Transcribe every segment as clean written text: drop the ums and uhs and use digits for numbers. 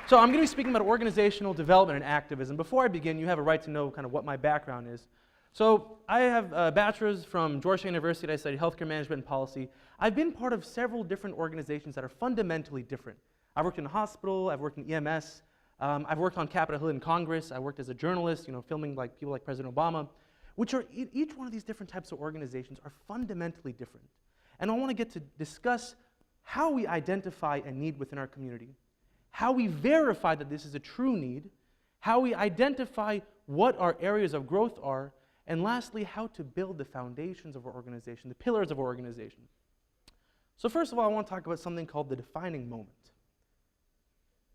So I'm going to be speaking about organizational development and activism. Before I begin, you have a right to know kind of what my background is. So I have a bachelor's from Georgetown University. I studied healthcare management and policy. I've been part of several different organizations that are fundamentally different. I've worked in a hospital. I've worked in EMS. I've worked on Capitol Hill in Congress. I worked as a journalist, filming like people like President Obama, which are each one of these different types of organizations are fundamentally different. And I want to get to discuss how we identify a need within our community, how we verify that this is a true need, how we identify what our areas of growth are, and lastly, how to build the foundations of our organization, the pillars of our organization. So first of all, I want to talk about something called the defining moment.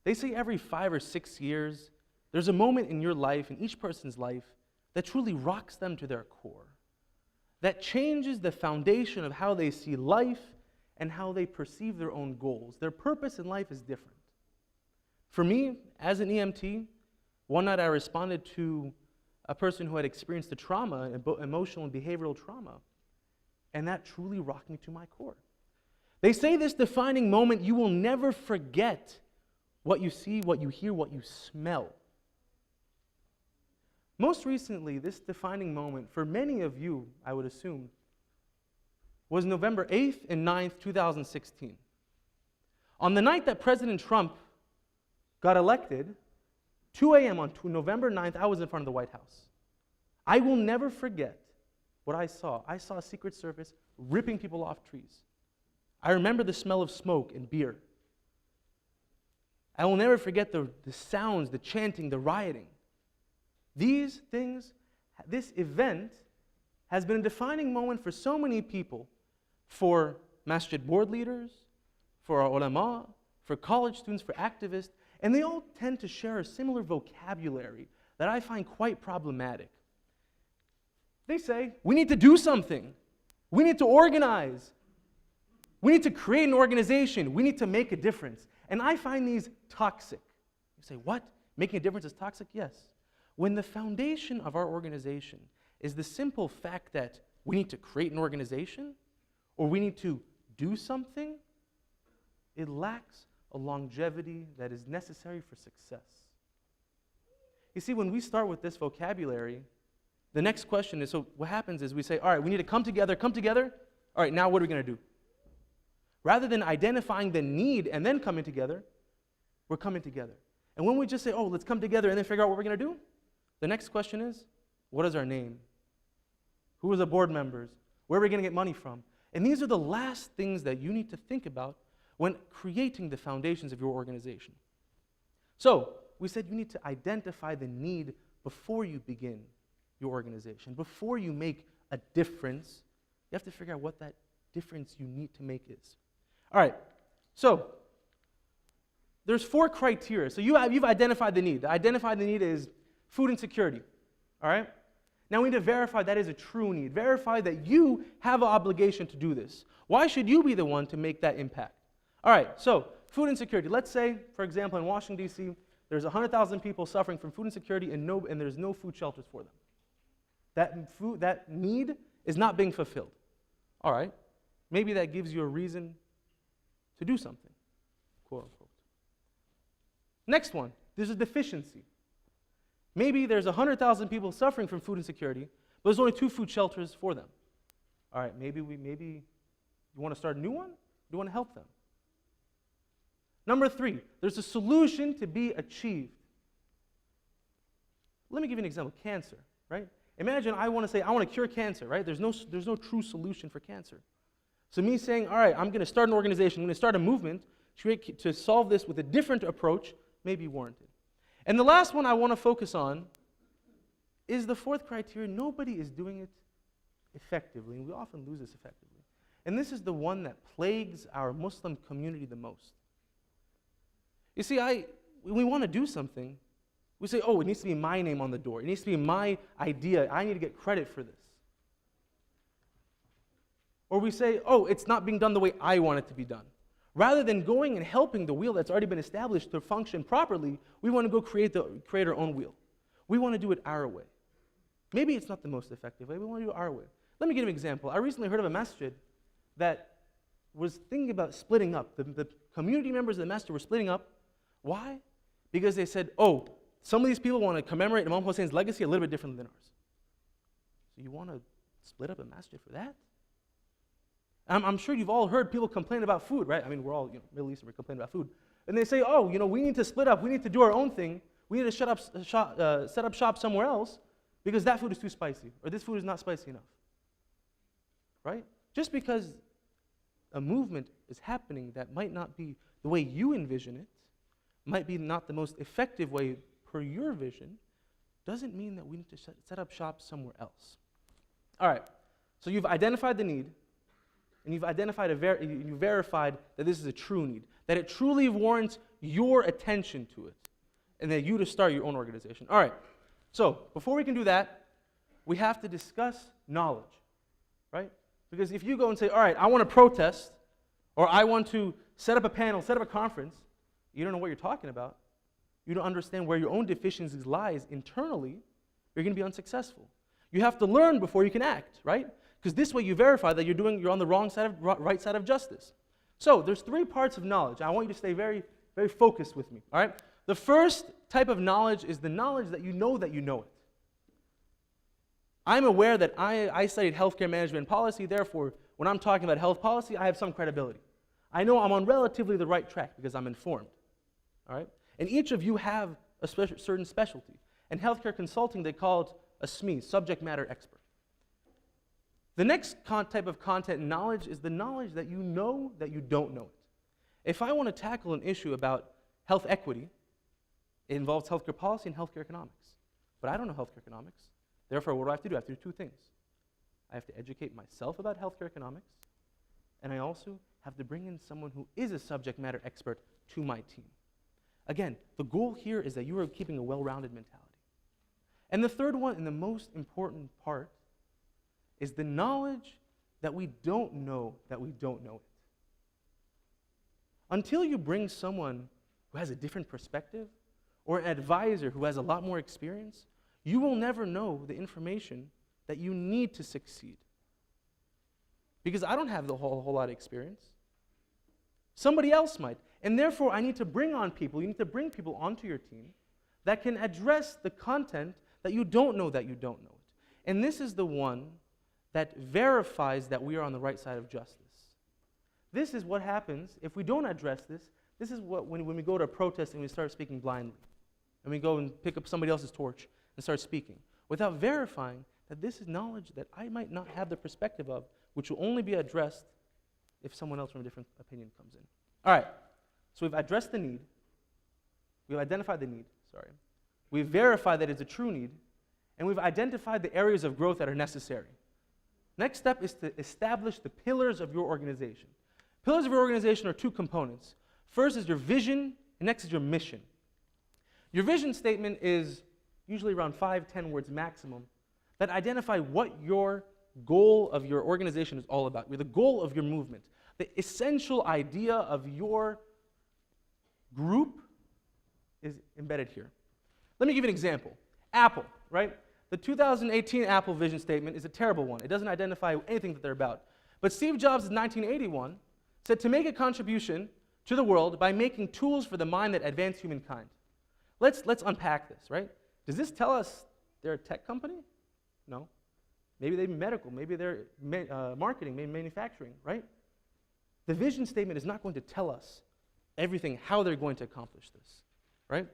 They say every 5 or 6 years, there's a moment in your life, in each person's life, that truly rocks them to their core, that changes the foundation of how they see life and how they perceive their own goals. Their purpose in life is different. For me, as an EMT, one night I responded to a person who had experienced a trauma, emotional and behavioral trauma, and that truly rocked me to my core. They say this defining moment, you will never forget what you see, what you hear, what you smell. Most recently, this defining moment, for many of you, I would assume, was November 8th and 9th, 2016. On the night that President Trump got elected, 2 a.m. on November 9th, I was in front of the White House. I will never forget what I saw. I saw Secret Service ripping people off trees. I remember the smell of smoke and beer. I will never forget the sounds, the chanting, the rioting. These things, this event has been a defining moment for so many people, for masjid board leaders, for our ulama, for college students, for activists, and they all tend to share a similar vocabulary that I find quite problematic. They say, we need to do something. We need to organize. We need to create an organization. We need to make a difference. And I find these toxic. You say, what? Making a difference is toxic? Yes. When the foundation of our organization is the simple fact that we need to create an organization or we need to do something, it lacks a longevity that is necessary for success. You see, when we start with this vocabulary, the next question is, so what happens is we say, all right, we need to come together. All right, now what are we going to do? Rather than identifying the need and then coming together, we're coming together. And when we just say, oh, let's come together and then figure out what we're going to do, the next question is, what is our name? Who are the board members? Where are we going to get money from? And these are the last things that you need to think about when creating the foundations of your organization. So, we said you need to identify the need before you begin your organization. Before you make a difference, you have to figure out what that difference you need to make is. All right, so there's 4 criteria. So you've identified the need. Identify the need is food insecurity, all right? Now we need to verify that is a true need. Verify that you have an obligation to do this. Why should you be the one to make that impact? All right, so food insecurity. Let's say, for example, in Washington, D.C., there's 100,000 people suffering from food insecurity and there's no food shelters for them. That need is not being fulfilled. All right, maybe that gives you a reason to do something, quote unquote. Next one, there's a deficiency. Maybe there's 100,000 people suffering from food insecurity, but there's only 2 food shelters for them. All right, maybe you want to start a new one? You want to help them. Number 3, there's a solution to be achieved. Let me give you an example, cancer, right? Imagine I want to cure cancer, right? There's no true solution for cancer. So me saying, all right, I'm going to start an organization, I'm going to start a movement to solve this with a different approach may be warranted. And the last one I want to focus on is the 4th criteria. Nobody is doing it effectively, and we often lose this effectively. And this is the one that plagues our Muslim community the most. You see, when we want to do something, we say, oh, it needs to be my name on the door. It needs to be my idea. I need to get credit for this. Or we say, oh, it's not being done the way I want it to be done. Rather than going and helping the wheel that's already been established to function properly, we want to go create our own wheel. We want to do it our way. Maybe it's not the most effective way. We want to do it our way. Let me give you an example. I recently heard of a masjid that was thinking about splitting up. The community members of the masjid were splitting up. Why? because they said, oh, some of these people want to commemorate Imam Hussein's legacy a little bit differently than ours. So you want to split up a masjid for that? I'm sure you've all heard people complain about food, right? I mean, we're all Middle Eastern, we're complaining about food. And they say, oh, we need to split up, we need to do our own thing, we need to set up shop somewhere else because that food is too spicy, or this food is not spicy enough, right? Just because a movement is happening that might not be the way you envision it, might be not the most effective way per your vision, doesn't mean that we need to set up shop somewhere else. All right, so you've identified the need, and you've identified you verified that this is a true need, that it truly warrants your attention to it, and that you to start your own organization. All right, so before we can do that, we have to discuss knowledge, right? Because if you go and say, all right, I want to protest, or I want to set up a panel, set up a conference, you don't know what you're talking about, you don't understand where your own deficiencies lies internally, you're going to be unsuccessful. You have to learn before you can act, right? Because this way you verify that you're on the right side of justice. So there's 3 parts of knowledge. I want you to stay very, very focused with me, all right? The first type of knowledge is the knowledge that you know it. I'm aware that I studied healthcare management and policy, therefore, when I'm talking about health policy, I have some credibility. I know I'm on relatively the right track because I'm informed, all right? And each of you have a certain specialty. In healthcare consulting, they call it a SME, subject matter expert. The next type of content and knowledge is the knowledge that you know that you don't know it. If I want to tackle an issue about health equity, it involves healthcare policy and healthcare economics. But I don't know healthcare economics. Therefore, what do I have to do? I have to do 2 things. I have to educate myself about healthcare economics, and I also have to bring in someone who is a subject matter expert to my team. Again, the goal here is that you are keeping a well-rounded mentality. And the third one, and the most important part, is the knowledge that we don't know that we don't know it. Until you bring someone who has a different perspective, or an advisor who has a lot more experience, you will never know the information that you need to succeed. Because I don't have the whole lot of experience. Somebody else might. And therefore, I need to bring on people, you need to bring people onto your team that can address the content that you don't know that you don't know it. And this is the one that verifies that we are on the right side of justice. This is what happens if we don't address this. This is what when we go to a protest and we start speaking blindly, and we go and pick up somebody else's torch and start speaking, without verifying that this is knowledge that I might not have the perspective of, which will only be addressed if someone else from a different opinion comes in. All right, so we've addressed the need. We've identified the need, We've verified that it's a true need, and we've identified the areas of growth that are necessary. Next step is to establish the pillars of your organization. Pillars of your organization are 2 components. First is your vision, and next is your mission. Your vision statement is usually around 5-10 words maximum that identify what your goal of your organization is all about, the goal of your movement. The essential idea of your group is embedded here. Let me give you an example. Apple, right? The 2018 Apple vision statement is a terrible one. It doesn't identify anything that they're about. But Steve Jobs in 1981 said to make a contribution to the world by making tools for the mind that advance humankind. Let's unpack this, right? Does this tell us they're a tech company? No. Maybe they're medical, maybe they're marketing, maybe manufacturing, right? The vision statement is not going to tell us everything, how they're going to accomplish this, right?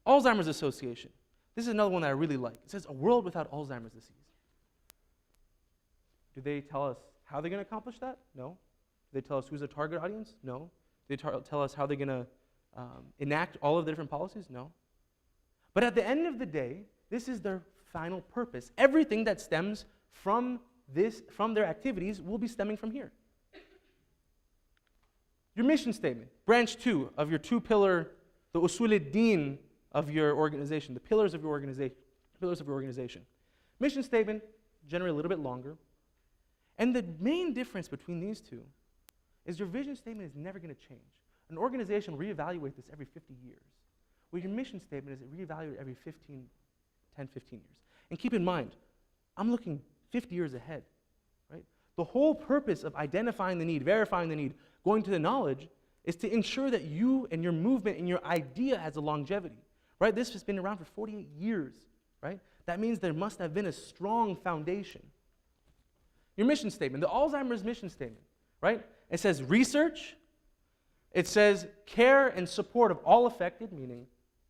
Alzheimer's Association. This is another one that I really like. It says, a world without Alzheimer's disease. Do they tell us how they're going to accomplish that? No. Do they tell us who's the target audience? No. Do they tell us how they're going to enact all of the different policies? No. But at the end of the day, this is their final purpose. Everything that stems from their activities will be stemming from here. Your mission statement, branch 2 of your 2-pillar, the usul ad-din of your organization, the pillars of your organization. Mission statement, generally a little bit longer. And the main difference between these 2 is your vision statement is never going to change. An organization will reevaluate this every 50 years. Well, your mission statement is reevaluated every 10, 15 years. And keep in mind, I'm looking 50 years ahead, right? The whole purpose of identifying the need, verifying the need, going to the knowledge, is to ensure that you and your movement and your idea has a longevity, right? This has been around for 48 years, right? That means there must have been a strong foundation. Your mission statement, the Alzheimer's mission statement, right? It says research, it says care and support of all affected, meaning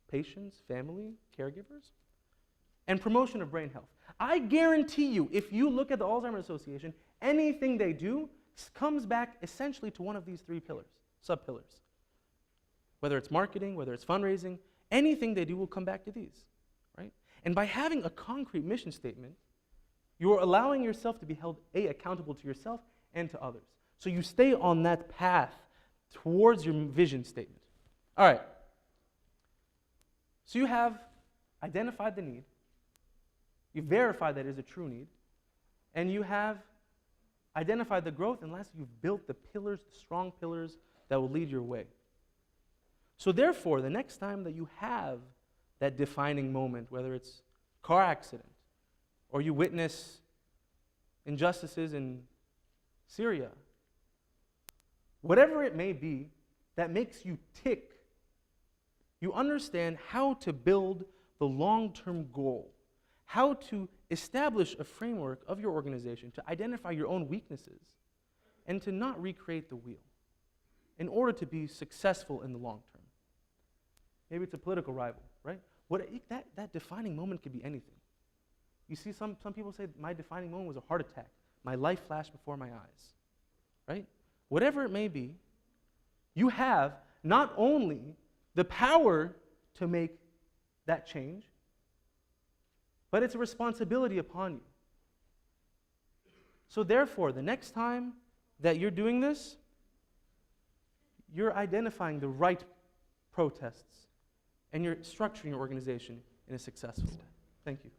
patients, family, caregivers, and promotion of brain health. I guarantee you, if you look at the Alzheimer's Association, anything they do comes back essentially to one of these three pillars, sub-pillars. Whether it's marketing, whether it's fundraising, anything they do will come back to these, right? And by having a concrete mission statement, you're allowing yourself to be held, accountable to yourself and to others. So you stay on that path towards your vision statement. All right. So you have identified the need, you verify that it is a true need, and you have identified the growth, and lastly, you've built the pillars, the strong pillars that will lead your way. So therefore, the next time that you have that defining moment, whether it's car accident, or you witness injustices in Syria, whatever it may be that makes you tick, you understand how to build the long-term goal, how to establish a framework of your organization to identify your own weaknesses and to not recreate the wheel in order to be successful in the long term. Maybe it's a political rival, right? That defining moment could be anything. You see, some people say my defining moment was a heart attack. My life flashed before my eyes, right? Whatever it may be, you have not only the power to make that change, but it's a responsibility upon you. So therefore, the next time that you're doing this, you're identifying the right protests and you're structuring your organization in a successful way. Thank you.